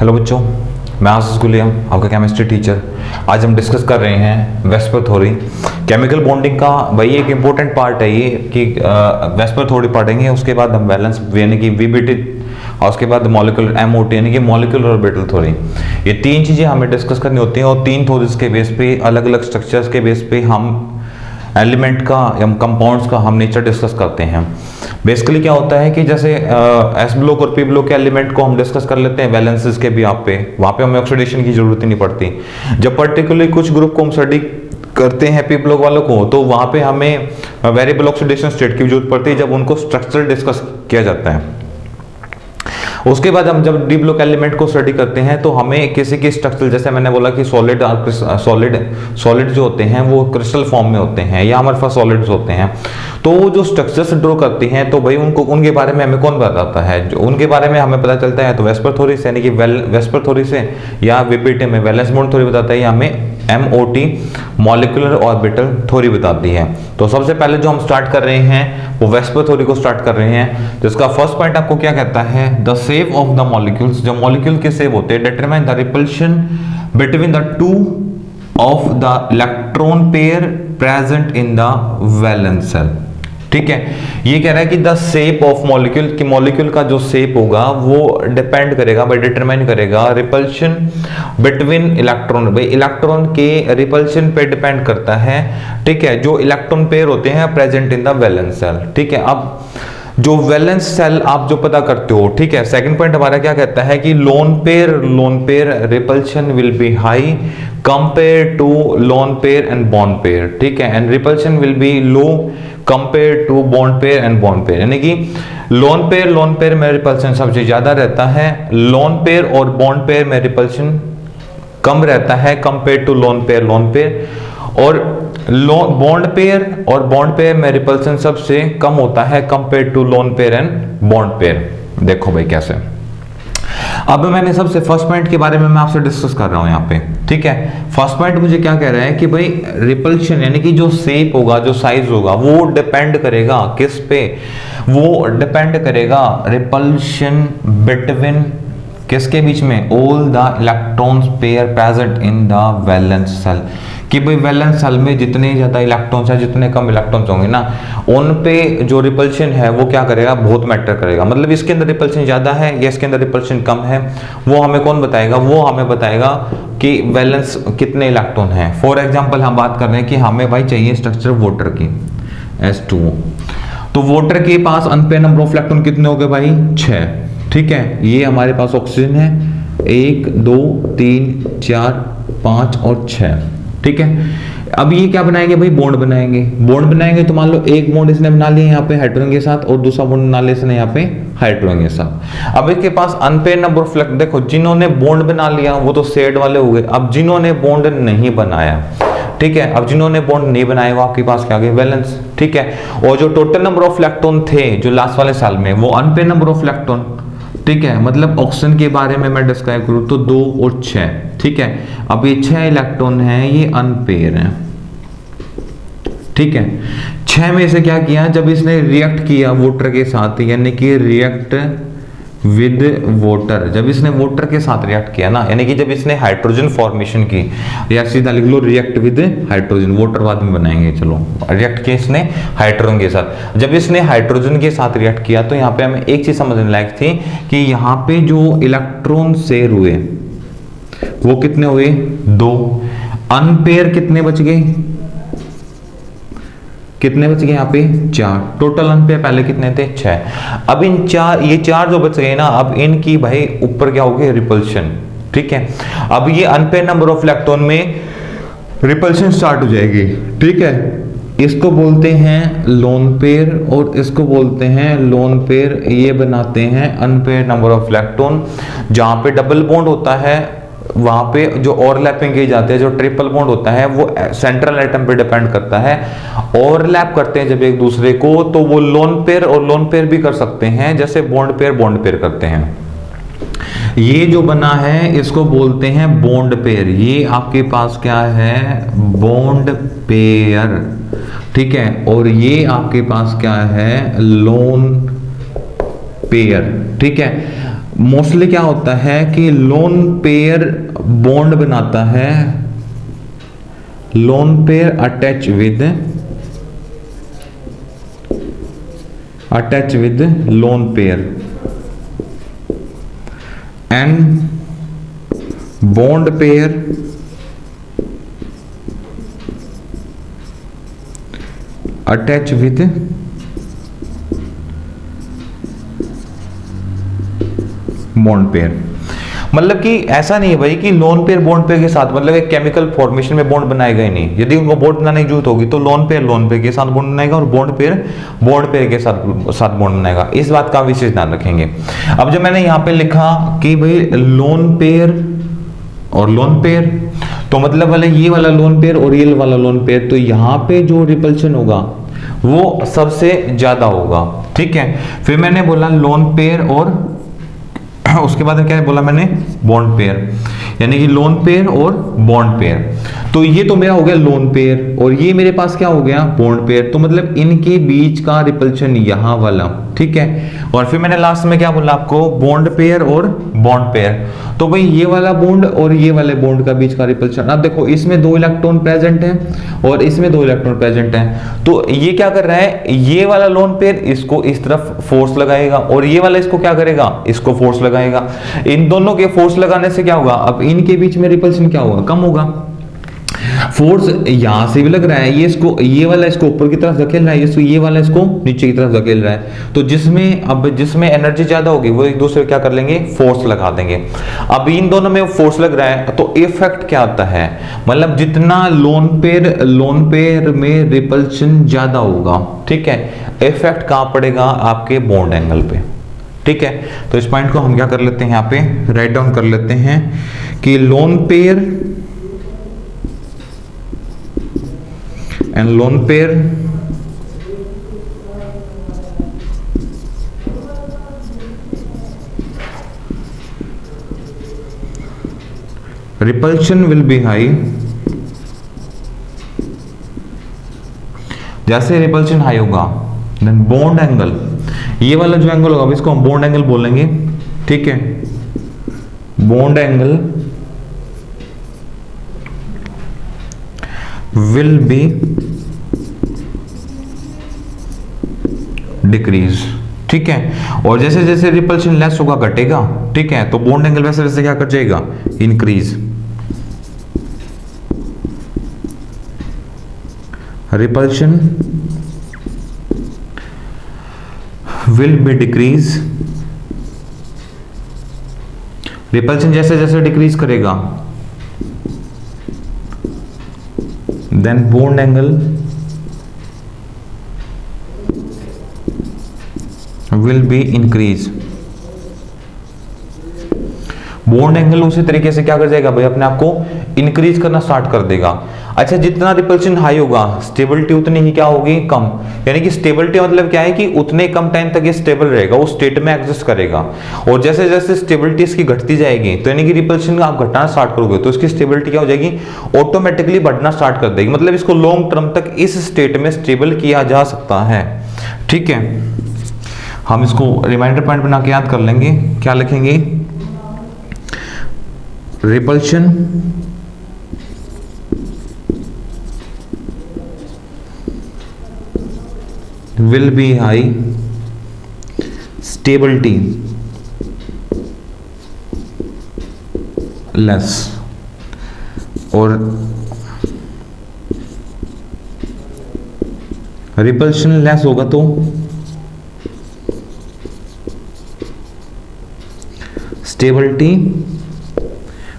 Hello बच्चों, मैं आशीष गुलिया, आपका केमिस्ट्री टीचर। आज हम डिस्कस कर रहे हैं वेस्पर थ्योरी। केमिकल बॉन्डिंग का भाई एक इंपॉर्टेंट पार्ट है ये कि वेस्पर थ्योरी पढ़ेंगे, उसके बाद हम वैलेंस यानी कि वीबीटी और उसके बाद मॉलिक्यूलर एमओटी यानी कि मॉलिक्यूलर ऑर्बिटल थ्योरी। ये तीन चीज़ें हमें डिस्कस करनी होती हैं और तीन थ्योरीज के बेस पे, अलग अलग स्ट्रक्चर्स के बेस पे हम एलिमेंट का या कंपाउंड्स का हम नेचर डिस्कस करते हैं। बेसिकली क्या होता है कि जैसे एस ब्लॉक और पी ब्लॉक के एलिमेंट को हम डिस्कस कर लेते हैं वैलेंसेस के भी वहाँ पे हमें ऑक्सीडेशन की जरूरत ही नहीं पड़ती। जब पर्टिकुलरली कुछ ग्रुप को हम स्टडी करते हैं पी ब्लॉक वालों को, तो वहाँ पे हमें वेरिएबल ऑक्सीडेशन स्टेट की जरूरत पड़ती है जब उनको स्ट्रक्चर डिस्कस किया जाता है। उसके बाद हम जब डी ब्लॉक एलिमेंट को स्टडी करते हैं तो हमें किसी की स्ट्रक्चर, जैसे मैंने बोला कि सॉलिड जो होते हैं वो क्रिस्टल फॉर्म में होते हैं या हमारे पास सॉलिड्स होते हैं, तो वो जो स्ट्रक्चर्स ड्रॉ करती हैं तो भाई उनके बारे में हमें कौन बताता है? जो उनके बारे में हमें पता चलता है तो वेस्पर थ्योरी से, यानी कि वेस्पर थ्योरी से, या वीबीटी में वैलेंस बॉन्ड थ्योरी बताता है, या हमें एमओटी मॉलिक्यूलर ऑर्बिटल थ्योरी बताती है। तो सबसे पहले जो हम स्टार्ट कर रहे हैं वो वेस्पर थ्योरी को स्टार्ट कर रहे हैं। तो इसका फर्स्ट पॉइंट आपको क्या कहता है? The shape of the molecules, जो मॉलिक्यूल के शेप होते हैं, determine the repulsion between the two of the electron pair present in the valence shell. ठीक है, ये कह रहा है कि द शेप ऑफ मॉलिक्यूल, कि मॉलिक्यूल का जो शेप होगा वो डिपेंड करेगा, भाई डिटरमाइन करेगा रिपल्शन बिटवीन इलेक्ट्रॉन, भाई इलेक्ट्रॉन के रिपल्शन पे डिपेंड करता है। ठीक है, जो इलेक्ट्रॉन पेयर होते हैं present in the valence shell. ठीक है, अब जो वैलेंस सेल आप जो पता करते हो, ठीक है, सेकंड पॉइंट हमारा क्या कहता है कि lone pair repulsion will be high compare to lone pair and bond pair. ठीक है, and repulsion will be low compare to bond pair and bond pair, यानी कि लोन पेयर में रिपल्शन सबसे ज्यादा रहता है, लोन पेयर और बॉन्ड पेयर में रिपल्शन कम रहता है कंपेयर टू लोन पेयर, और बॉन्ड पेयर में रिपल्शन सबसे कम होता है compare to lone pair and bond pair. देखो भाई कैसे। अब मैंने सबसे फर्स्ट पॉइंट के बारे में मैं आपसे डिस्कस कर रहा हूं यहाँ पे। ठीक है, फर्स्ट पॉइंट मुझे क्या कह रहा है कि भाई रिपल्शन यानी कि जो शेप होगा, जो साइज होगा, वो डिपेंड करेगा किस पे? वो डिपेंड करेगा रिपल्शन बिटवीन किसके बीच में? All the electrons pair present in the valence shell, कि भाई वैलेंस सेल में जितने ज्यादा इलेक्ट्रॉन्स है, जितने कम इलेक्ट्रॉन्स होंगे ना, उन पे जो रिपल्शन है वो क्या करेगा? बहुत मैटर करेगा। मतलब इसके अंदर रिपल्शन ज्यादा है या इसके अंदर रिपल्शन कम है, वो हमें कौन बताएगा? वो हमें बताएगा कि वैलेंस कितने इलेक्ट्रॉन है। फॉर एग्जाम्पल हम बात कर रहे हैं कि हमें भाई चाहिए स्ट्रक्चर वाटर की, H2O, तो वाटर के पास अनपेयर नंबर ऑफ इलेक्ट्रॉन कितने हो गए भाई? 6। ठीक है, ये हमारे पास ऑक्सीजन है 1 2 3 4 5 और 6। ठीक है, अब ये क्या बनाएंगे भाई? बॉन्ड बनाएंगे। तो मान लो एक बॉन्ड इसने बना लिया यहाँ पे हाइड्रोजन के साथ और दूसरा बॉन्ड बना लिया इसने यहाँ पे हाइड्रोजन के साथ। अब इसके पास अनपेयर नंबर ऑफ इलेक्ट्रॉन, देखो जिन्होंने बॉन्ड बना लिया वो तो सेड वाले हो गए। अब जिन्होंने बॉन्ड नहीं बनाया, ठीक है, अब जिन्होंने बॉन्ड नहीं बनाया वो आपके पास क्या आ गए? वैलेंस। ठीक है, और जो टोटल नंबर ऑफ इलेक्ट्रॉन थे जो लास्ट वाले साल में, वो अनपेयर नंबर ऑफ इलेक्ट्रॉन। ठीक है, मतलब ऑक्सीजन के बारे में मैं डिस्क्राइब करूं तो 2 और 6। ठीक है, अब ये 6 इलेक्ट्रॉन हैं, ये अनपेयर हैं। ठीक है, 6 में से क्या किया? जब इसने रिएक्ट किया वाटर के साथ, यानी कि रिएक्ट विद वाटर, जब इसने वाटर के साथ रिएक्ट किया ना, यानी कि जब इसने हाइड्रोजन फॉर्मेशन की, या सीधा लिख लो रिएक्ट विद हाइड्रोजन, वाटर बाद में बनाएंगे, चलो रिएक्ट किया इसने हाइड्रोजन के साथ। जब इसने हाइड्रोजन के साथ रिएक्ट किया तो यहाँ पे हमें एक चीज समझने लायक थी कि यहाँ पे जो इलेक्ट्रॉन शेयर हुए वो कितने हुए? 2। अनपेयर कितने बच गए? यहाँ पे 4। टोटल अनपेयर पहले कितने थे? 6। अब इन 4, ये 4 जो बच गए ना, अब इनकी भाई ऊपर क्या होगी? रिपल्शन। ठीक है, अब ये अनपेयर नंबर ऑफ इलेक्ट्रॉन में रिपल्शन स्टार्ट हो जाएगी। ठीक है, इसको बोलते हैं लोन पेयर और इसको बोलते हैं लोन पेयर। ये बनाते हैं अनपेयर नंबर ऑफ इलेक्ट्रॉन। जहां पे डबल बॉन्ड होता है वहां पे जो ओवरलैपिंग की जाती है, जो ट्रिपल बॉन्ड होता है वो सेंट्रल एटम पे डिपेंड करता है। ओवरलैप करते हैं जब एक दूसरे को, तो वो लोन पेयर और लोन पेयर भी कर सकते हैं, जैसे बॉन्ड पेयर करते हैं। ये जो बना है इसको बोलते हैं बॉन्ड पेयर। ये आपके पास क्या है? Bond pair. ठीक है, और ये आपके पास क्या है? Lone pair. ठीक है, मोस्टली क्या होता है कि लोन पेयर बॉन्ड बनाता है, lone pair attach with loan pair and bond pair attach with bond pair. मतलब कि ऐसा नहीं है भाई कि लोन पेयर बॉन्ड पेयर के साथ मतलब एक केमिकल फॉर्मेशन में बॉन्ड बनाएगा ही नहीं। यदि उनको बॉन्ड बनाने की जरूरत होगी तो लोन पेयर के साथ बॉन्ड बनाएगा और बॉन्ड पेयर के साथ बॉन्ड बनाएगा। इस बात का विशेष ध्यान रखेंगे। अब जब मैंने यहाँ पे लिखा कि भाई लोन पेयर और लोन पेयर, तो मतलब वाले ये वाला लोन पेयर और ये वाला लोन पेयर, तो यहाँ पे जो रिपल्शन होगा वो सबसे ज्यादा होगा। ठीक है, फिर मैंने बोला लोन पेयर और उसके बाद क्या बोला मैंने, बॉन्ड पेयर, यानी कि लोन पेयर और बॉन्ड पेयर। तो ये तो मेरा हो गया लोन पेयर और ये मेरे पास क्या हो गया, बॉन्ड पेयर। तो मतलब इनके बीच का रिपल्शन यहां वाला, ठीक है। और फिर मैंने लास्ट में क्या बोला आपको, बॉन्ड पेयर और बॉन्ड पेयर। तो भाई ये वाला बॉन्ड और ये वाले बॉन्ड का बीच का रिपल्शन, अब देखो इसमें 2 इलेक्ट्रॉन प्रेजेंट हैं और इसमें 2 इलेक्ट्रॉन प्रेजेंट हैं। तो ये क्या कर रहा है, ये वाला लोन पेयर इसको इस तरफ फोर्स लगाएगा और ये वाला इसको क्या करेगा, इसको फोर्स लगाएगा। इन दोनों के फोर्स लगाने से क्या होगा, अब इनके बीच में रिपल्शन क्या होगा, कम होगा। फोर्स यहां से भी लग रहा है, ये वाला इसको ऊपर की तरफ धकेल रहा है, ये वाला इसको नीचे की तरफ धकेल रहा है। तो जिसमें एनर्जी ज्यादा होगी वो एक दूसरे क्या कर लेंगे, फोर्स लगा देंगे। अब इन दोनों में फोर्स लग रहा है तो इफेक्ट क्या आता है, मतलब जितना लोन पेयर में रिपल्शन ज्यादा होगा, ठीक है, इफेक्ट कहां पड़ेगा, आपके बॉन्ड एंगल पे। ठीक है, तो इस पॉइंट को हम क्या कर लेते हैं, यहाँ पे राइट डाउन कर लेते हैं कि lone pair and lone pair repulsion will be high। जैसे रिपल्शन हाई होगा देन बॉन्ड एंगल, ये वाला जो एंगल होगा इसको हम बॉन्ड एंगल बोलेंगे। ठीक है, bond angle will be decrease. ठीक है, और जैसे जैसे रिपल्शन लेस होगा घटेगा, ठीक है, तो बॉन्ड एंगल वैसे वैसे क्या कर जाएगा, increase. Repulsion will be decrease, repulsion जैसे जैसे डिक्रीज करेगा then bond angle will be increase। Bond angle उसी तरीके से क्या कर जाएगा भाई, अपने आप को इंक्रीज करना स्टार्ट कर देगा। अच्छा, जितना रिपल्शन हाई होगा स्टेबिलिटी उतनी ही क्या होगी, कम। यानी कि स्टेबिलिटी मतलब क्या है कि उतने कम टाइम तक ये स्टेबल रहेगा, उस स्टेट में एग्जिस्ट करेगा। और जैसे जैसे स्टेबिलिटी इसकी घटती जाएगी, तो यानी कि रिपल्शन आप घटाना स्टार्ट करोगे तो इसकी स्टेबिलिटी क्या हो जाएगी, ऑटोमेटिकली बढ़ना स्टार्ट कर देगी। मतलब इसको लॉन्ग टर्म तक इस स्टेट में स्टेबल किया जा सकता है। ठीक है, हम इसको रिमाइंडर पॉइंट बना के याद कर लेंगे। क्या लिखेंगे, repulsion will be high, stability less। और रिपल्शन लेस होगा तो स्टेबिलिटी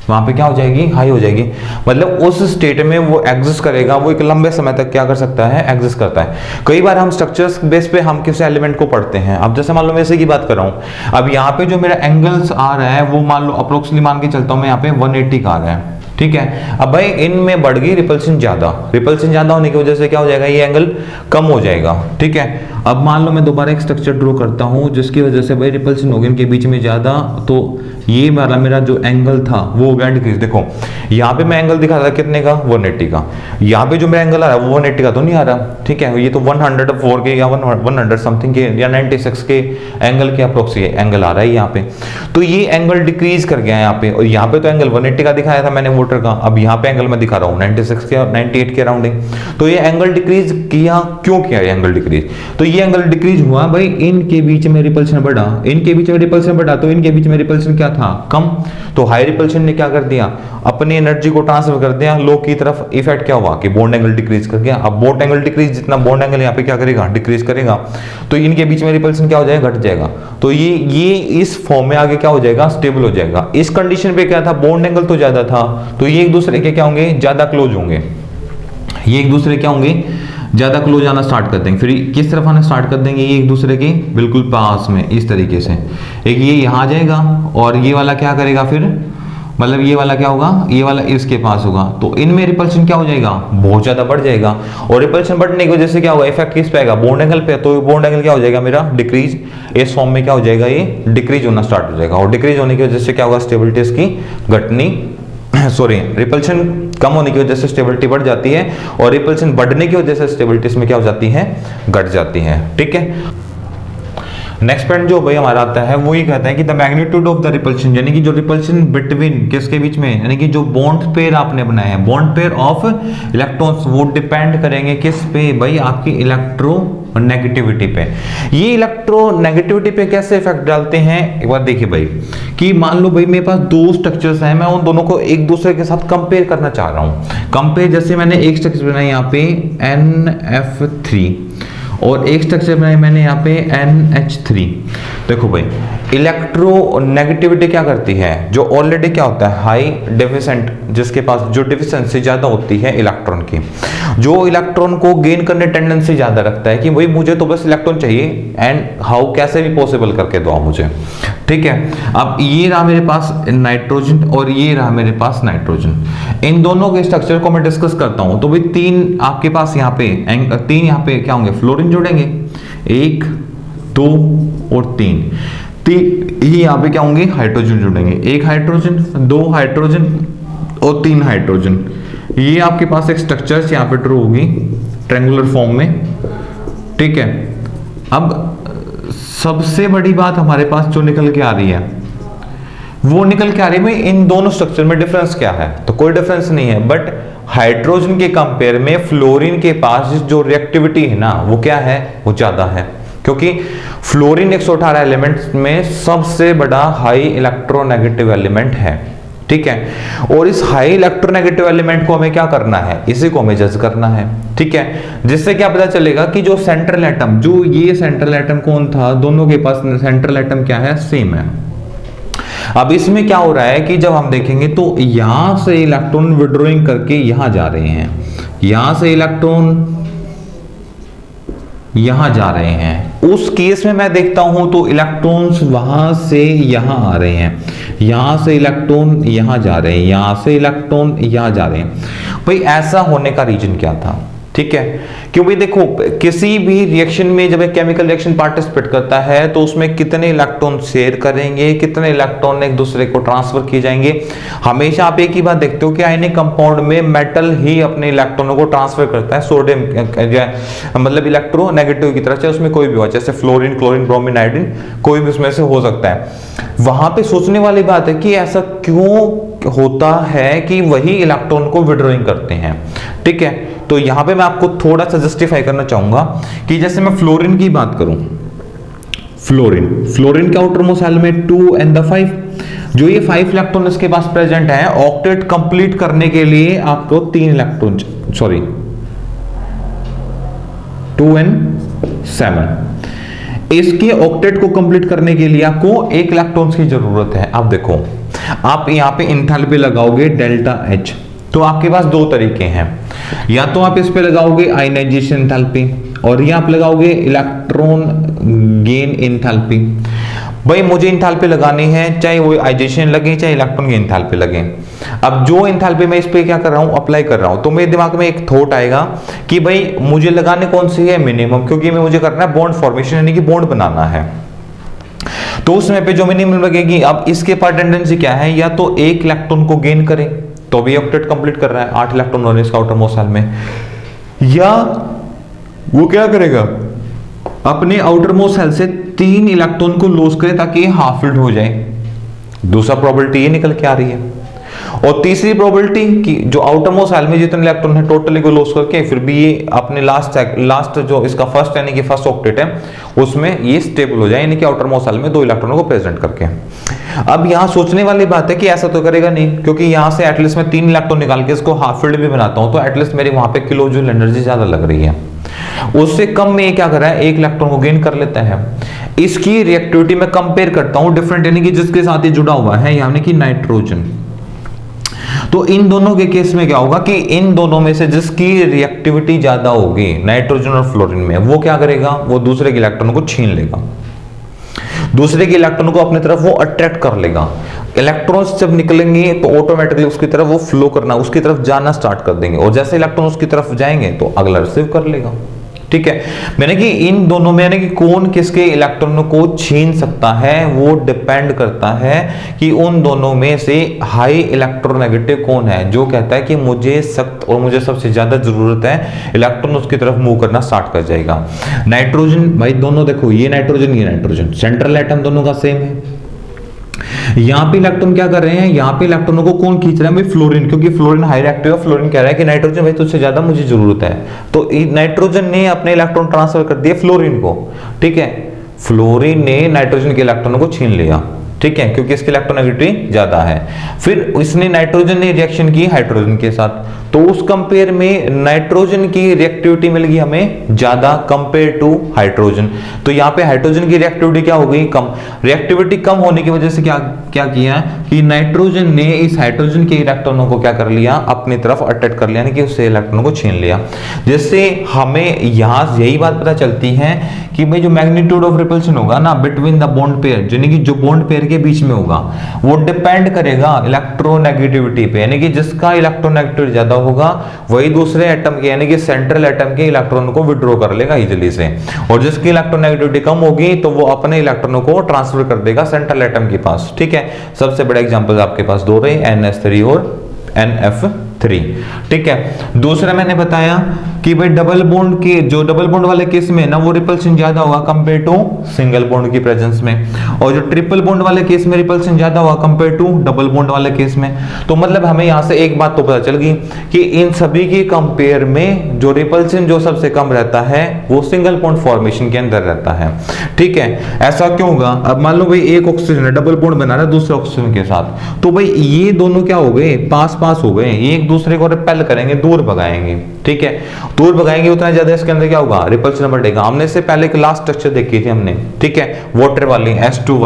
वहां पे क्या हो जाएगी, हाई हो जाएगी। मतलब उस स्टेट में वो एग्जिस्ट करेगा, वो एक लंबे समय तक क्या कर सकता है, एग्जिस्ट करता है। कई बार हम स्ट्रक्चर्स बेस पे हम किसी एलिमेंट को पढ़ते हैं। अब जैसे मान लो मैं इसी की बात कर रहा हूं, अब यहाँ पे जो मेरा एंगल्स आ रहा है वो मान लो अप्रोक्सीमेटली मान के चलता हूं मैं, यहाँ पे 180 का आ रहा है। ठीक है, अब भाई इनमें बढ़ गई रिपल्शन ज्यादा होने की वजह से क्या हो जाएगा, ये एंगल कम हो जाएगा। ठीक है, अब मान लो मैं दोबारा एक स्ट्रक्चर ड्रॉ करता हूं जिसकी वजह से भाई रिपल्शन होगी इनके बीच में ज्यादा, तो ये वाला मेरा जो एंगल था वो हो गया डिक्रीज। देखो यहाँ पे मैं एंगल दिखा रहा था कितने का, 180 का। यहाँ पे जो मेरा एंगल आ रहा है वो 180 का तो नहीं आ रहा, ठीक है, ये तो 104 के या 100 समथिंग के या 96 के एंगल के अप्रोक्स एंगल आ रहा है यहाँ पे। तो ये एंगल डिक्रीज कर गया यहाँ पे, और यहाँ पे तो एंगल 180 का दिखाया था मैंने वोटर का, अब यहाँ पे एंगल मैं दिखा रहा हूँ 96 के 98 के अराउंडिंग। तो ये एंगल डिक्रीज किया, क्यों किया ये एंगल डिक्रीज? तो ये एंगल डिक्रीज हुआ भाई, इनके बीच में रिपल्शन बढ़ा, इनके बीच में रिपल्शन बढ़ा, तो इनके बीच में रिपल्शन क्या था, कम। तो हाई रिपल्शन ने क्या कर दिया, अपनी एनर्जी को ट्रांसफर कर दिया लो की तरफ। इफेक्ट क्या हुआ कि बॉन्ड एंगल डिक्रीज कर गया। अब बॉन्ड एंगल डिक्रीज, जितना बॉन्ड एंगल यहाँ पे क्या करेगा, डिक्रीज करेगा, तो इनके बीच में रिपल्शन क्या हो जाएगा, घट जाएगा। तो ये इस फॉर्म में आगे क्या हो जाएगा, स्टेबल हो जाएगा। इस कंडीशन पे क्या था, बॉन्ड एंगल तो ज्यादा था, तो ये एक दूसरे के क्या होंगे, ज्यादा क्लोज होंगे। ये एक दूसरे क्या होंगे, ज्यादा क्लोज आना स्टार्ट कर देंगे। फिर किस तरफ आना स्टार्ट कर देंगे, ये एक दूसरे के बिल्कुल पास में, इस तरीके से। एक ये यहाँ आ जाएगा और ये वाला क्या करेगा फिर, मतलब ये वाला क्या होगा, ये वाला इसके पास होगा, तो इनमें रिपल्शन क्या हो जाएगा, बहुत ज्यादा बढ़ जाएगा। और रिपल्शन बढ़ने की वजह से क्या होगा, इफेक्ट किस पे आएगा, बॉन्ड एंगल पे। तो बॉन्ड एंगल क्या हो जाएगा मेरा, डिक्रीज। इस फॉर्म में क्या हो जाएगा, ये डिक्रीज होना स्टार्ट हो जाएगा। और डिक्रीज होने की वजह से क्या होगा, स्टेबिलिटी इसकी घटनी सॉरी रिपल्शन कम होने की वजह से स्टेबिलिटी बढ़ जाती है, और रिपल्शन बढ़ने की वजह से स्टेबिलिटी इसमें क्या हो जाती है, घट जाती है। ठीक है, नेक्स्ट पॉइंट जो भाई हमारा आता है वो ये कहता है कि the magnitude of the repulsion, यानी कि जो रिपल्शन बिटवीन किसके बीच में, यानी कि जो बॉन्ड पेयर आपने बनाए हैं, बॉन्ड पेयर ऑफ इलेक्ट्रॉन्स, वो डिपेंड करेंगे किस पे भाई, आपकी इलेक्ट्रो नेगेटिविटी पे। ये इलेक्ट्रोनेगेटिविटी पे कैसे इफेक्ट डालते हैं, एक बार देखिए भाई, कि मान लो भाई मेरे पास दो स्ट्रक्चर्स हैं, मैं उन दोनों को एक दूसरे के साथ कंपेयर करना चाह रहा हूं। कंपेयर, जैसे मैंने एक स्ट्रक्चर बनाया यहाँ पे NF3 और एक स्ट्रक्चर बनाया मैंने यहाँ पे NH3। देखो भाई, इलेक्ट्रोनेगेटिविटी क्या करती है, जो ऑलरेडी क्या होता है, हाई डेफिशिएंट, जिसके पास जो डिफिशिएंसी ज्यादा होती है इलेक्ट्रॉन की, जो इलेक्ट्रॉन को गेन करने टेंडेंसी ज्यादा रखता है कि भाई मुझे तो बस इलेक्ट्रॉन चाहिए, एंड हाउ, कैसे भी पॉसिबल करके दो मुझे। ठीक है, अब ये रहा मेरे पास नाइट्रोजन और ये रहा मेरे पास नाइट्रोजन, इन दोनों के स्ट्रक्चर को मैं डिस्कस करता हूं। तो भाई तीन आपके पास यहाँ पे तीन यहाँ पे क्या होंगे, फ्लोरीन जुड़ेंगे, 1 2 और 3। ये यहाँ पे क्या होंगे, हाइड्रोजन जुड़ेंगे, 1 हाइड्रोजन 2 हाइड्रोजन और 3 हाइड्रोजन। ये आपके पास एक स्ट्रक्चर यहाँ पे ड्रॉ होगी ट्रायंगुलर फॉर्म में। ठीक है, अब सबसे बड़ी बात हमारे पास जो निकल के आ रही है, वो निकल के आ रही है इन दोनों स्ट्रक्चर में डिफरेंस क्या है, तो कोई डिफरेंस नहीं है, बट हाइड्रोजन के कंपेयर में फ्लोरीन के पास जो रिएक्टिविटी है ना, वो क्या है, वो ज्यादा है, क्योंकि फ्लोरीन 118 एलिमेंट्स में सबसे बड़ा हाई इलेक्ट्रोनेगेटिव एलिमेंट है। ठीक है, और इस हाई इलेक्ट्रोनेगेटिव एलिमेंट को हमें क्या करना है, इसी को हमें जज करना है। ठीक है, जिससे क्या पता चलेगा कि जो सेंट्रल एटम, जो ये सेंट्रल एटम कौन था, दोनों के पास सेंट्रल एटम क्या है, सेम है। अब इसमें क्या हो रहा है कि जब हम देखेंगे तो यहां से इलेक्ट्रॉन विड्रॉइंग करके यहां जा रहे हैं, यहां से इलेक्ट्रॉन यहां जा रहे हैं। उस केस में मैं देखता हूं तो इलेक्ट्रॉन्स वहां से यहां आ रहे हैं, यहां से इलेक्ट्रॉन यहां जा रहे हैं, यहां से इलेक्ट्रॉन यहां जा रहे हैं। भाई ऐसा होने का रीजन क्या था, ठीक है, क्योंकि देखो किसी भी रिएक्शन में जब एक केमिकल रिएक्शन पार्टिसिपेट करता है तो उसमें कितने इलेक्ट्रॉन शेयर करेंगे, कितने इलेक्ट्रॉन एक दूसरे को ट्रांसफर किए जाएंगे। हमेशा आप एक ही बात देखते हो कि आयनिक कंपाउंड में मेटल ही अपने इलेक्ट्रॉनों को ट्रांसफर करता है, सोडियम मतलब इलेक्ट्रोनेगेटिव की तरह, चाहे उसमें कोई भी हो, जैसे फ्लोरीन, क्लोरीन, ब्रोमीन, आयोडीन, कोई भी उसमें से हो सकता है। वहां पे सोचने वाली बात है कि ऐसा क्यों होता है कि वही इलेक्ट्रॉन को विड्रॉइंग करते हैं। ठीक है, तो यहां पे मैं आपको थोड़ा सा जस्टिफाई करना चाहूंगा कि जैसे मैं फ्लोरीन की बात करूं, फ्लोरीन के आउटरमोस्ट एलिमेंट 2 and 5, जो ये 5 इलेक्ट्रॉन इसके पास प्रेजेंट है, ऑक्टेट कंप्लीट करने के लिए आपको 3 इलेक्ट्रॉन, सॉरी 2 and 7, इसके ऑक्टेट को कंप्लीट करने के लिए आपको 1 इलेक्ट्रॉन की जरूरत है। अब देखो, आप यहां पे एंथैल्पी लगाओगे डेल्टा H, तो आपके पास दो तरीके हैं, या तो आप इस पे लगाओगे आयनाइजेशन एंथैल्पी, और या आप लगाओगे इलेक्ट्रॉन गेन एंथैल्पी। भाई मुझे एंथैल्पी लगानी है, चाहे वो आयनाइजेशन लगे चाहे इलेक्ट्रॉन गेन एंथैल्पी लगे। अब जो एंथैल्पी मैं इस पे क्या कर रहा हूं, अप्लाई कर रहा हूं, तो मेरे दिमाग में एक थॉट आएगा कि भाई मुझे लगाने कौन सी है, मिनिमम, क्योंकि मुझे करना है बॉन्ड फॉर्मेशन, यानी कि बॉन्ड बनाना है। तो उसमें पे जो मिनिमम लगेगी, अब इसके पास टेंडेंसी क्या है, या तो एक इलेक्ट्रॉन को गेन करे तो भी ऑक्टेट कंप्लीट कर रहा है, 8 इलेक्ट्रॉन होने इसका आउटर मोस्ट शेल में, या वो क्या करेगा अपने आउटर मोस्ट शेल से 3 इलेक्ट्रॉन को लॉस करे ताकि हाफ फिल्ड हो जाए। दूसरा प्रोबेबिलिटी ये निकल के आ रही है। और तीसरी प्रोबेबिलिटी कि जो आउटर मोस्ट शेल में जितने इलेक्ट्रॉन है टोटली को लॉस करके फिर भी ये अपने लास्ट जो इसका फर्स्ट यानी कि फर्स्ट ऑक्टेट है उसमें ये स्टेबल हो जाए, यानी कि आउटर मोस्ट शेल में 2 इलेक्ट्रॉनों को प्रेजेंट करके। अब यहाँ सोचने वाली बात है कि ऐसा तो करेगा नहीं, क्योंकि यहाँ से एटलीस्ट मैं 3 इलेक्ट्रॉन निकाल के इसको हाफ फील्ड भी बनाता हूँ तो एटलीस्ट मेरे वहां पे किलो जूल एनर्जी ज्यादा लग रही है। उससे कम में ये क्या कर रहा है, 1 इलेक्ट्रॉन को गेन कर लेता है। इसकी रिएक्टिविटी में कंपेयर करता हूं डिफरेंट, यानी कि जिसके साथ ये जुड़ा हुआ है, यानी कि नाइट्रोजन। तो इन दोनों के केस में क्या होगा कि इन दोनों में से जिसकी रिएक्टिविटी ज्यादा होगी नाइट्रोजन और फ्लोरीन में, वो क्या करेगा, वो दूसरे के इलेक्ट्रॉन को छीन लेगा, दूसरे के इलेक्ट्रॉन को अपनी तरफ वो अट्रैक्ट कर लेगा। इलेक्ट्रॉन्स जब निकलेंगे तो ऑटोमेटिकली उसकी तरफ वो फ्लो करना, उसकी तरफ जाना स्टार्ट कर देंगे, और जैसे इलेक्ट्रॉन उसकी तरफ जाएंगे तो अगला रिसीव कर लेगा। ठीक है, मैंने कि इन दोनों में यानी कि कौन किसके इलेक्ट्रॉनों को छीन सकता है वो डिपेंड करता है कि उन दोनों में से हाई इलेक्ट्रोनेगेटिव कौन है, जो कहता है कि मुझे सख्त और मुझे सबसे ज्यादा जरूरत है, इलेक्ट्रॉन उसकी तरफ मूव करना स्टार्ट कर जाएगा। नाइट्रोजन भाई दोनों देखो, ये नाइट्रोजन सेंट्रल एटम दोनों का सेम है। यहां पे इलेक्ट्रॉन क्या कर रहे हैं, यहां पे इलेक्ट्रॉनों को कौन खींच रहा है भाई, फ्लोरीन, क्योंकि फ्लोरीन हाई रिएक्टिव है। फ्लोरीन कह रहा है कि नाइट्रोजन भाई तुझसे ज्यादा मुझे जरूरत है, तो नाइट्रोजन ने अपने इलेक्ट्रॉन ट्रांसफर कर दिए फ्लोरीन को। ठीक है, फ्लोरीन ने नाइट्रोजन के इलेक्ट्रॉनों को छीन लिया, ठीक है, क्योंकि इसकी इलेक्ट्रोनेगेटिविटी ज्यादा है। फिर इसने नाइट्रोजन ने रिएक्शन की हाइड्रोजन के साथ, तो उस कंपेयर में नाइट्रोजन की रिएक्टिविटी मिल गई हमें ज्यादा कंपेयर टू हाइड्रोजन। तो यहाँ पे हाइड्रोजन की रिएक्टिविटी क्या हो गई, कम। रिएक्टिविटी कम होने की वजह से क्या क्या किया कि नाइट्रोजन ने इस हाइड्रोजन के इलेक्ट्रॉनों को क्या कर लिया, अपनी तरफ अट्रैक्ट कर लिया, यानी कि उससे इलेक्ट्रॉनों को छीन लिया। जिससे हमें यहाँ यही बात पता चलती है कि भाई जो मैग्नीट्यूड ऑफ रिपल्शन होगा ना बिटवीन द बॉन्ड पेयर, यानी कि जो बॉन्ड पेयर के बीच में होगा, वो डिपेंड करेगा इलेक्ट्रोनेगेटिविटी पे, यानी कि जिसका इलेक्ट्रोनेगेटिविटी ज्यादा होगा वही दूसरे एटम के यानी कि सेंट्रल एटम के इलेक्ट्रॉन को विड्रॉ कर लेगा इजीली से, और जिसकी इलेक्ट्रोनेगेटिविटी कम होगी तो वो अपने इलेक्ट्रॉनों को ट्रांसफर कर देगा सेंट्रल एटम के पास। ठीक है, सबसे बड़े एग्जांपल आपके पास दो रहे, NH3 और NF3। ठीक है, दूसरा मैंने बताया कि भाई डबल बॉन्ड के जो डबल बॉन्ड वाले केस में ना वो रिपल्शन ज्यादा होगा कंपेयर टू सिंगल बॉन्ड की प्रेजेंस में, और जो ट्रिपल बॉन्ड वाले केस में रिपल्शन ज्यादा होगा कंपेयर टू डबल बॉन्ड वाले केस में। तो मतलब हमें यहां से एक बात तो पता चल गई कि इन सभी के कंपेयर में जो रिपल्शन जो सबसे कम रहता है वो सिंगल बॉन्ड फॉर्मेशन के अंदर रहता है। ठीक है, ऐसा क्यों होगा, अब मान लो भाई एक ऑक्सीजन है डबल बॉन्ड बना रहा है दूसरे ऑक्सीजन के साथ, तो भाई ये दोनों क्या हो गए, पास पास हो गए, एक दूसरे को रिपेल करेंगे, दूर भगाएंगे। ठीक है, दूर भगाएंगे उतना ज्यादा इसके अंदर क्या होगा, रिपल्शन बढ़ेगा। हमने इससे पहले एक लास्ट स्ट्रक्चर देखी थी हमने, ठीक है, वाटर वाले S2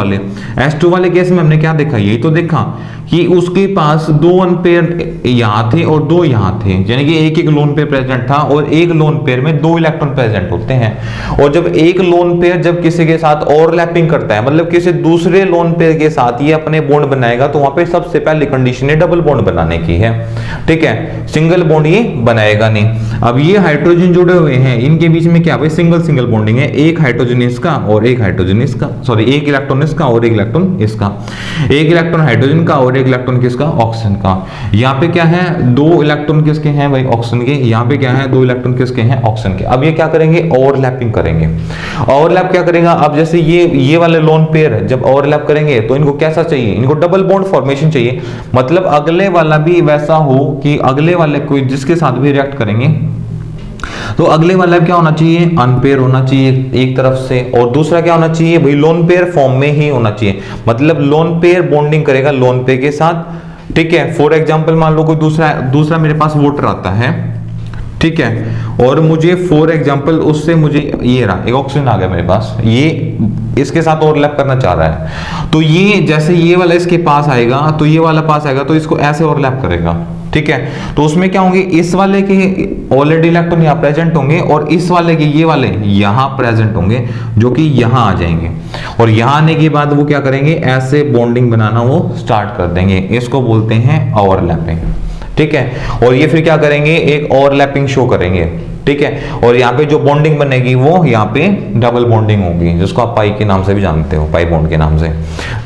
वाले केस में हमने क्या देखा, यही तो देखा कि उसके पास 2 वन पेयर यहां थे और 2 यहां थे, यानी कि एक लोन पेयर प्रेजेंट था, और एक लोन पेयर में 2 इलेक्ट्रॉन प्रेजेंट होते हैं। और जब एक लोन पेयर जब किसी के साथ ओवरलैपिंग करता है, मतलब किसी दूसरे लोन पेयर के साथ ये अपने बॉन्ड बनाएगा, तो वहां पे सबसे पहली कंडीशन है डबल बॉन्ड बनाने की है। ठीक है, सिंगल बॉन्ड ये बनाएगा नहीं। अब ये हाइड्रोजन जुड़े हुए हैं, इनके बीच में क्या भाई सिंगल बॉन्डिंग है, एक हाइड्रोजन इसका और एक हाइड्रोजन इसका, सॉरी एक इलेक्ट्रॉन इसका और एक इलेक्ट्रॉन इसका, एक इलेक्ट्रॉन हाइड्रोजन का और एक इलेक्ट्रॉन किसका, ऑक्सीजन का। यहाँ पे क्या है, 2 इलेक्ट्रॉन किसके हैं भाई, ऑक्सीजन के। यहाँ पे क्या है, 2 इलेक्ट्रॉन किसके हैं, ऑक्सीजन के। अब ये क्या करेंगे, ओवरलैपिंग करेंगे। ओवरलैप क्या करेगा, अब जैसे ये वाले लोन पेयर जब ओवरलैप करेंगे तो इनको कैसा चाहिए, इनको डबल बॉन्ड फॉर्मेशन चाहिए, मतलब अगले वाला भी वैसा हो कि अगले वाले कोई जिसके साथ भी रिएक्ट करेंगे तो अगले वाला क्या होना चाहिए, अनपेयर होना चाहिए एक तरफ से, और दूसरा क्या होना चाहिए भाई, लोन पेयर फॉर्म में ही होना चाहिए, मतलब लोन पेयर बॉन्डिंग करेगा लोन पेयर के साथ। ठीक है, फॉर एग्जांपल मान लो कोई दूसरा मेरे पास वाटर आता है, ठीक है, और मुझे फॉर एग्जांपल उससे मुझे ये रहा एक ऑक्सीजन आ गया मेरे पास, ये इसके साथ ओवरलैप करना चाह रहा है, तो ये जैसे ये वाला इसके पास आएगा तो ये वाला पास आएगा, तो इसको ऐसे ओवरलैप करेगा। ठीक है, तो उसमें क्या होंगे, इस वाले के ऑलरेडी इलेक्ट्रॉन यहाँ प्रेजेंट होंगे और इस वाले के ये वाले यहाँ प्रेजेंट होंगे, जो कि यहाँ आ जाएंगे, और यहाँ आने के बाद वो क्या करेंगे, ऐसे बॉन्डिंग बनाना वो स्टार्ट कर देंगे, इसको बोलते हैं ओवरलैपिंग। ठीक है, और ये फिर क्या करेंगे, एक ओवरलैपिंग शो करेंगे। ठीक है। और यहाँ पे जो बॉन्डिंग बनेगी वो यहाँ पे डबल बॉन्डिंग होगी, जिसको आप पाई के नाम से भी जानते हो, पाई बॉन्ड के नाम से,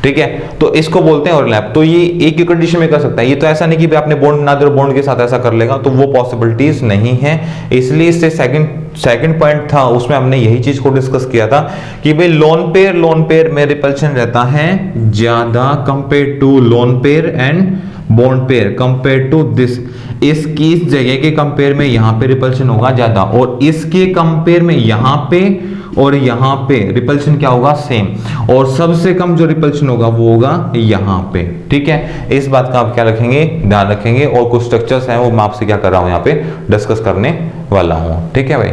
ठीक है। तो इसको बोलते हैं ओवरलैप। तो ये एक ही कंडीशन में कर सकता है, ये तो ऐसा नहीं कि आपने बॉन्ड बना दिया बॉन्ड के साथ ऐसा कर लेगा, तो वो पॉसिबिलिटीज नहीं है। इसलिए इससे सेकंड पॉइंट था, उसमें हमने यही चीज को डिस्कस किया था कि भाई लोन पेयर में रिपल्शन रहता है ज्यादा compare to lone pair and bond pair compare to this. इसकी इस जगह के कंपेयर में यहां पे रिपल्शन होगा ज्यादा, और इसके कंपेयर में यहां पे और यहां पे रिपल्शन क्या होगा, सेम। और सबसे कम जो रिपल्शन होगा वो होगा यहां पे, ठीक है। इस बात का आप क्या रखेंगे, ध्यान रखेंगे। और कुछ स्ट्रक्चर्स हैं वो मैं आपसे क्या कर रहा हूं यहाँ पे डिस्कस करने वाला हूं, ठीक है भाई।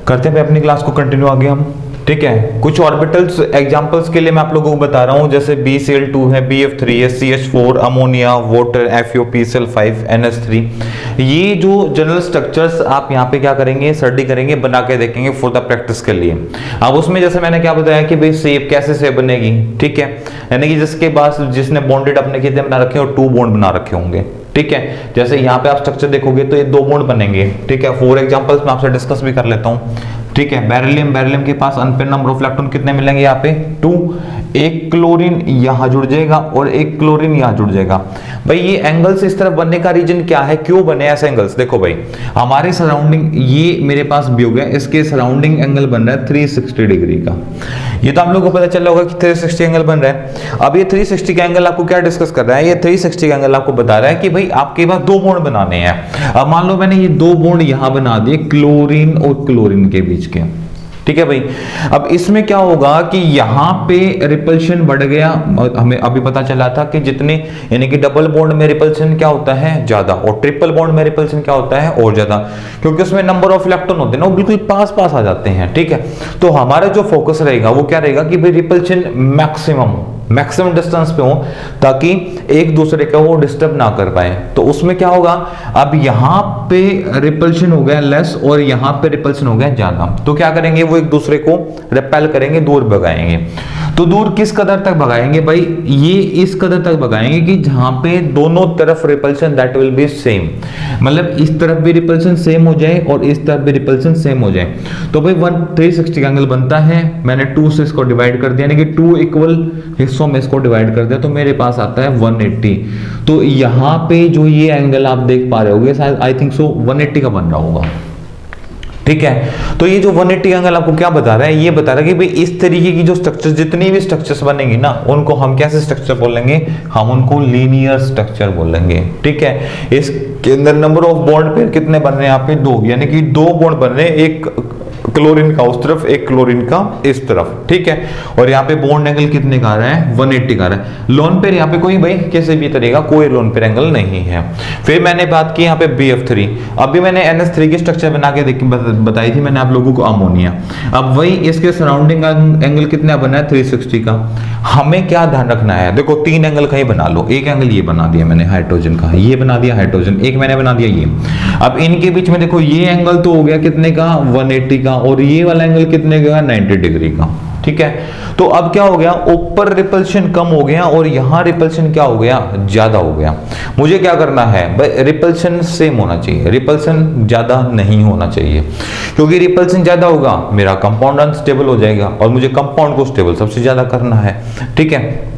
करते हैं अपनी क्लास को कंटिन्यू आगे हम, ठीक है। कुछ ऑर्बिटल्स एग्जांपल्स के लिए मैं आप लोगों को बता रहा हूं, जैसे BCl2 है, BF3 है, CH4, ammonia, water, FeOPCl5, NH3। ये जो जनरल स्ट्रक्चर्स आप यहाँ पे क्या करेंगे, स्टडी करेंगे, बना के देखेंगे फॉर द प्रैक्टिस के लिए। अब उसमें जैसे मैंने क्या बताया कि भाई शेप कैसे शेप बनेगी, ठीक है, यानी कि जिसके पास जिसने बॉन्डेड अपने कितने बना रखे और 2 बॉन्ड बना रखे होंगे, ठीक है। जैसे यहाँ पे आप स्ट्रक्चर देखोगे तो ये 2 बॉन्ड बनेंगे, ठीक है। 4 एग्जांपल्स मैं आपसे डिस्कस भी कर लेता हूँ, ठीक है। बेरिलियम के पास अनपेयर नंबर ऑफ इलेक्ट्रॉन कितने मिलेंगे यहाँ पे 2। एक क्लोरीन यहां जुड़ जाएगा और एक क्लोरीन यहां जुड़ जाएगा। भाई ये एंगल्स इस तरफ बनने का रीजन क्या है, क्यों बने ऐसे एंगल्स, देखो भाई हमारे सराउंडिंग ये मेरे पास भी हो गया, इसके सराउंडिंग एंगल बन रहा है 360 डिग्री का। ये तो आप लोगों को पता चल रहा होगा कि 360 एंगल बन रहा है। अब ये 360 का एंगल आपको क्या डिस्कस कर रहा है, ये 360 का एंगल आपको बता रहा है कि भाई आपके पास 2 बॉन्ड बनाने हैं। अब मान लो मैंने ये 2 बॉन्ड यहां बना दिए क्लोरीन और क्लोरीन के बीच के, ठीक है भाई। अब इसमें क्या होगा कि यहां पे रिपल्शन बढ़ गया, हमें अभी पता चला था कि जितने यानी कि डबल बॉन्ड में रिपल्शन क्या होता है ज्यादा, और ट्रिपल बॉन्ड में रिपल्शन क्या होता है और ज्यादा, क्योंकि उसमें नंबर ऑफ इलेक्ट्रॉन होते हैं ना वो बिल्कुल पास पास आ जाते हैं, ठीक है। तो हमारा जो फोकस रहेगा वो क्या रहेगा कि भाई रिपल्शन मैक्सिमम डिस्टेंस पे हो, ताकि एक दूसरे का वो डिस्टर्ब ना कर पाए। तो उसमें क्या होगा, अब यहां पे रिपल्शन हो गया लेस और यहां पे रिपल्शन हो गया ज्यादा, तो क्या करेंगे वो एक दूसरे को रिपेल करेंगे, दूर भगाएंगे। तो दूर किस कदर तक भगाएंगे भाई, ये इस कदर तक भगाएंगे कि जहां पे दोनों तरफ repulsion that will be same, मतलब इस तरफ भी रिपल्शन सेम हो जाए और इस तरफ भी रिपल्शन सेम हो जाए। तो भाई 360 का एंगल बनता है, मैंने 2 से इसको डिवाइड कर दिया, यानी कि 2 इक्वल हिस्सों में इसको डिवाइड कर दिया, तो मेरे पास आता है 180। तो यहां पे जो ये एंगल आप देख पा रहे होगे शायद आई थिंक सो 180 का बन रहा होगा, ठीक है। तो ये जो 180 एंगल आपको क्या बता रहा है, ये बता रहा है कि भाई इस तरीके की जो स्ट्रक्चर जितनी भी स्ट्रक्चर्स बनेंगी ना उनको हम कैसे स्ट्रक्चर बोलेंगे, हम उनको लीनियर स्ट्रक्चर बोलेंगे, ठीक है। इसके अंदर नंबर ऑफ बॉन्ड पेयर कितने बन रहे हैं यहाँ पे 2, यानी कि 2 बॉन्ड बन रहे हैं, एक क्लोरीन का उस तरफ एक क्लोरीन का इस तरफ, ठीक है। और यहाँ पे बॉन्ड एंगल कितने का आ रहा है 180 का आ रहा है। लोन पेयर यहाँ पे कोई भाई किसी भी तरह का कोई लोन पेयर एंगल नहीं है। फिर मैंने बात की यहाँ पे BF3, अभी मैंने NH3 की स्ट्रक्चर बना के बताई थी मैंने आप लोगों को अमोनिया। अब वही इसके सराउंडिंग एंगल कितना बना है 360 का। हमें क्या ध्यान रखना है, देखो 3 एंगल कहीं बना लो, एक एंगल ये बना दिया मैंने हाइड्रोजन का, ये बना दिया हाइड्रोजन, एक मैंने बना दिया ये। अब इनके बीच में देखो ये एंगल तो हो गया कितने का 180 का, और ये वाला एंगल कितने का 90 डिग्री का, ठीक है। तो अब क्या हो गया, ऊपर रिपल्शन कम हो गया और यहां रिपल्शन क्या हो गया ज्यादा हो गया। मुझे क्या करना है भाई, रिपल्शन सेम होना चाहिए, रिपल्शन ज्यादा नहीं होना चाहिए, क्योंकि रिपल्शन ज्यादा होगा मेरा कंपाउंड अनस्टेबल हो जाएगा और मुझे कंपाउंड को स्टेबल सबसे ज्यादा करना है, ठीक है।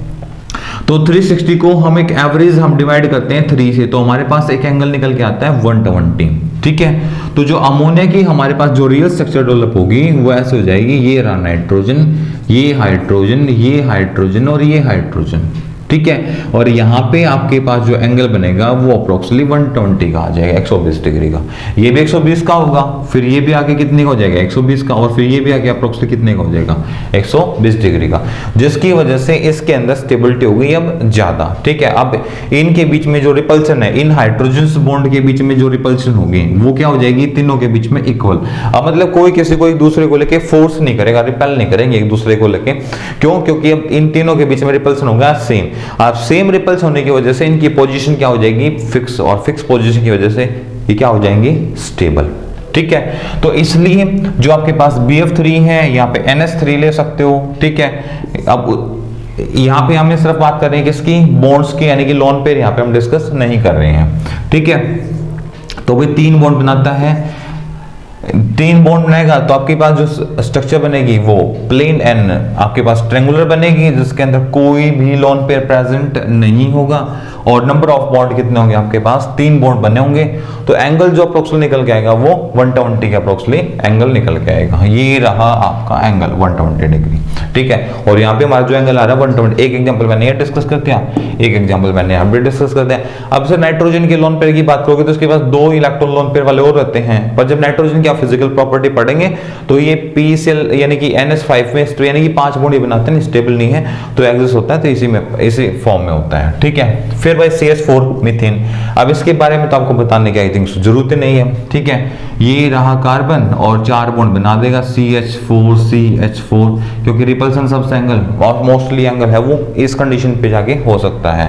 तो 360 को हम एक एवरेज हम डिवाइड करते हैं 3 से, तो हमारे पास एक एंगल निकल के आता है 120, ठीक है। तो जो अमोनिया की हमारे पास जो रियल स्ट्रक्चर डेवलप होगी वो ऐसे हो जाएगी, ये रहा नाइट्रोजन, ये हाइड्रोजन, ये हाइड्रोजन और ये हाइड्रोजन, ठीक है। और यहाँ पे आपके पास जो एंगल बनेगा वो अप्रोक्सीमेटली 120 का आ जाएगा, 120 डिग्री का। ये भी 120 का होगा, फिर ये भी आगे कितने का हो जाएगा 120 का, और फिर ये भी आगे अप्रोक्सीमेटली कितने का हो जाएगा 120 डिग्री का, जिसकी वजह से इसके अंदर स्टेबिलिटी हो गई अब ज्यादा, ठीक है। अब इनके बीच में जो रिपल्सन है, इन हाइड्रोजन बॉन्ड के बीच में जो रिपल्सन होगी वो क्या हो जाएगी तीनों के बीच में इक्वल। अब मतलब कोई किसी को एक दूसरे को लेके फोर्स नहीं करेगा, रिपेल नहीं करेंगे एक दूसरे को लेके, क्यों, क्योंकि अब इन तीनों के बीच में रिपल्सन होगा सेम। अब सेम रिपल्स होने की वजह से इनकी पोजीशन क्या हो जाएगी फिक्स, और फिक्स पोजीशन की वजह से ये क्या हो जाएंगे स्टेबल, ठीक है। तो इसलिए जो आपके पास BF3 है यहाँ पे NH3 ले सकते हो, ठीक है। अब यहाँ पे हमने सिर्फ बात कर रहे हैं किसकी, बॉन्ड्स की, यानी कि लोन पेयर यहाँ पे हम डिस्कस नहीं कर रहे हैं, ठीक है। तो भाई 3 बॉन्ड बनाता है, 3 बॉन्ड बनाएगा तो आपके पास जो स्ट्रक्चर बनेगी वो प्लेन एंड आपके पास ट्रायंगुलर बनेगी, जिसके अंदर कोई भी लोन पेयर प्रेजेंट नहीं होगा। और नंबर ऑफ बॉन्ड कितने होंगे आपके पास, 3 बॉन्ड बने होंगे। तो एंगल जो अप्रोक्सिमेटली निकल के आएगा वो 120 का अप्रोक्सिमेटली एंगल निकल के आएगा। ये रहा आपका एंगल 120 डिग्री, ठीक है। और यहाँ पे हमारा जो एंगल आ रहा है 120, एक एग्जांपल मैंने ये डिस्कस कर दिया, एक एग्जांपल मैंने यहाँ पे डिस्कस कर दिया। अब से नाइट्रोजन के लोन पेयर की बात करोगे तो उसके पास 2 इलेक्ट्रॉन लोन पेयर वाले और रहते हैं, पर जब नाइट्रोजन की आप फिजिकल प्रॉपर्टी पढ़ेंगे तो ये पी सेल यानी कि NH5 में यानी कि 5 बॉन्ड बनाते हैं, स्टेबल नहीं है तो एग्जिस्ट होता है, तो इसी में इसी फॉर्म में होता है, ठीक है। फिर भाई CH4 मीथेन, अब इसके बारे में तो आपको बताने की आई थिंक जरूरत नहीं है, ठीक है। ये रहा कार्बन और 4 बॉन्ड बना देगा CH4 क्योंकि रिपल्सन सबसे एंगल और मोस्टली एंगल है वो इस कंडीशन पे जाके हो सकता है।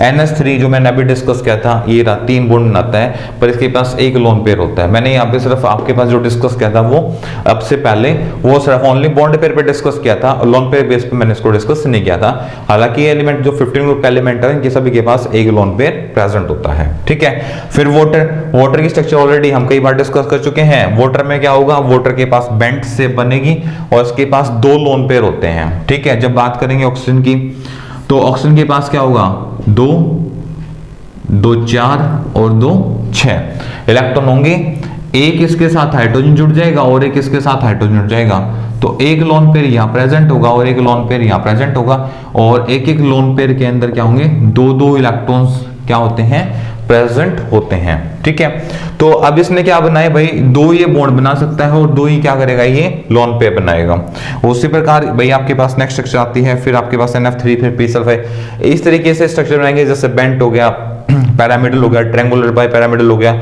NH3 जो मैंने अभी डिस्कस किया था ये रहा 3 बॉन्ड बनाता है, पर इसके पास एक लोन पेयर होता है। मैंने यहाँ पे सिर्फ आपके पास जो डिस्कस किया था वो अब से पहले वो सिर्फ ओनली बॉन्ड पेयर पे डिस्कस किया था, लोन पेयर बेस पे मैंने इसको डिस्कस नहीं किया था। हालांकि ये एलिमेंट जो 15 ग्रुप का एलिमेंट है इनके सभी के पास एक लोन पेयर प्रेजेंट होता है, ठीक है। फिर वाटर की स्ट्रक्चर ऑलरेडी हम कई बार डिस्कस कर चुके हैं। वाटर में क्या होगा, वाटर के पास बेंट से बनेगी और इसके पास 2 लोन पेयर होते हैं, ठीक है। जब बात करेंगे ऑक्सीजन की तो ऑक्सीजन के पास क्या होगा, 2 4 और 2 6 इलेक्ट्रॉन होंगे। एक इसके साथ हाइड्रोजन जुड़ जाएगा और एक इसके साथ हाइड्रोजन जुड़ जाएगा, तो एक लोन पेयर यहाँ प्रेजेंट होगा और एक लोन पेयर यहाँ प्रेजेंट होगा। और एक एक लोन पेयर के अंदर क्या होंगे, 2 इलेक्ट्रॉन्स क्या होते हैं, प्रेजेंट होते हैं, ठीक है। तो अब इसने क्या बनाया भाई, 2 ये बॉन्ड बना सकता है और 2 ही क्या करेगा, ये लोन पेयर बनाएगा। उसी प्रकार भाई आपके पास नेक्स्ट स्ट्रक्चर आती है, फिर आपके पास NF3 फिर P सल्फाइड, इस तरीके से स्ट्रक्चर बनाएंगे। जैसे बेंट हो गया, पैरामिडल हो गया, ट्रायंगुलर बाय पैरामिडल हो गया,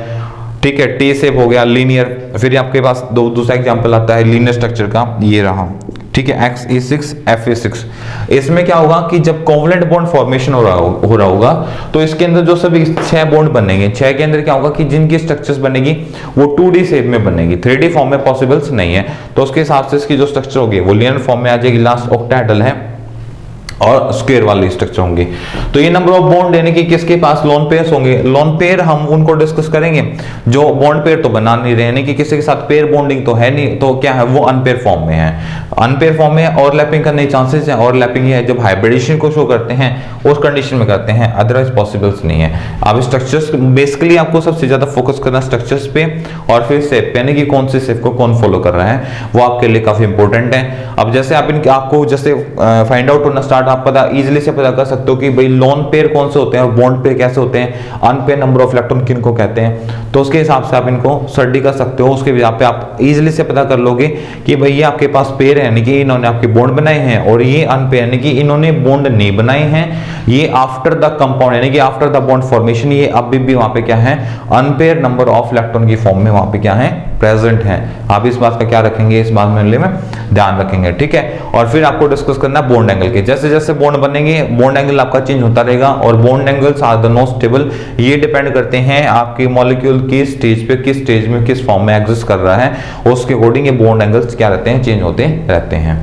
ठीक है, टी शेप हो गया, लीनियर। फिर आपके पास दूसरा एग्जांपल आता है लीनियर स्ट्रक्चर का, ये रहा, ठीक है, XE6 FE6। इसमें क्या होगा कि जब कोवलेंट बॉन्ड फॉर्मेशन हो रहा होगा तो इसके अंदर जो सभी 6 बॉन्ड बनेंगे, 6 के अंदर क्या होगा कि जिनकी स्ट्रक्चर्स बनेगी वो 2D शेप में बनेगी, 3D फॉर्म में पॉसिबल्स नहीं है। तो उसके हिसाब से इसकी जो स्ट्रक्चर होगी वो लीनियर फॉर्म में आ जाएगी, लास्ट ऑक्टाहेड्रल है और स्क्वायर वाली स्ट्रक्चर होंगे। तो ये नंबर ऑफ बॉन्ड यानी कि किसके पास लोन पेयर्स होंगे, लोन पेयर हम उनको डिस्कस करेंगे जो बॉन्ड पेयर तो बना नहीं रहे, यानी कि किसी के साथ पेयर बॉन्डिंग तो है नहीं, तो क्या है वो अनपेयर फॉर्म में है। अनपेयर फॉर्म में ओवरलैपिंग करने के चांसेस है, ओवरलैपिंग ये है जब हाइब्रिडेशन को शो करते हैं उस कंडीशन में करते हैं, अदरवाइज पॉसिबल्स नहीं है। अब स्ट्रक्चर्स बेसिकली आपको सबसे ज्यादा फोकस करना स्ट्रक्चर्स पे और फिर शेप यानी कि कौन से शेप को कौन फॉलो कर रहा है वो आपके लिए काफी इंपॉर्टेंट है। अब जैसे आपको जैसे फाइंड आउट होना स्टार्ट, आप पता इजीली से पता कर सकते हो कि भाई लोन पेयर कौन से होते हैं और बॉन्ड पेयर कैसे होते हैं, अनपेयर नंबर ऑफ इलेक्ट्रॉन किनको कहते हैं, तो उसके हिसाब से आप इनको स्टडी कर सकते हो। उसके यहाँ पे आप इजीली से पता कर लोगे कि भाई ये आपके पास पेयर है यानी कि इन्होंने आपके बॉन्ड बनाए हैं, और ये अनपेयर यानी कि इन्होंने बॉन्ड नहीं बनाए हैं, ये आफ्टर द कंपाउंड यानी कि आफ्टर द बॉन्ड फॉर्मेशन ये अभी भी वहां पे क्या है, अनपेयर नंबर ऑफ इलेक्ट्रॉन की फॉर्म में वहां पे क्या है, प्रेजेंट है। आप इस बात का क्या रखेंगे, इस बात में ध्यान रखेंगे, ठीक है। और फिर आपको डिस्कस करना है बॉन्ड एंगल के, जैसे जैसे बॉन्ड बनेंगे बॉन्ड एंगल आपका चेंज होता रहेगा, और bond angles are the not stable, ये डिपेंड करते हैं आपके मॉलिक्यूल की स्टेज पे, किस स्टेज में किस फॉर्म में एग्जिस्ट कर रहा है, उसके अकॉर्डिंग ये बॉन्ड एंगल्स क्या रहते हैं, चेंज होते रहते हैं।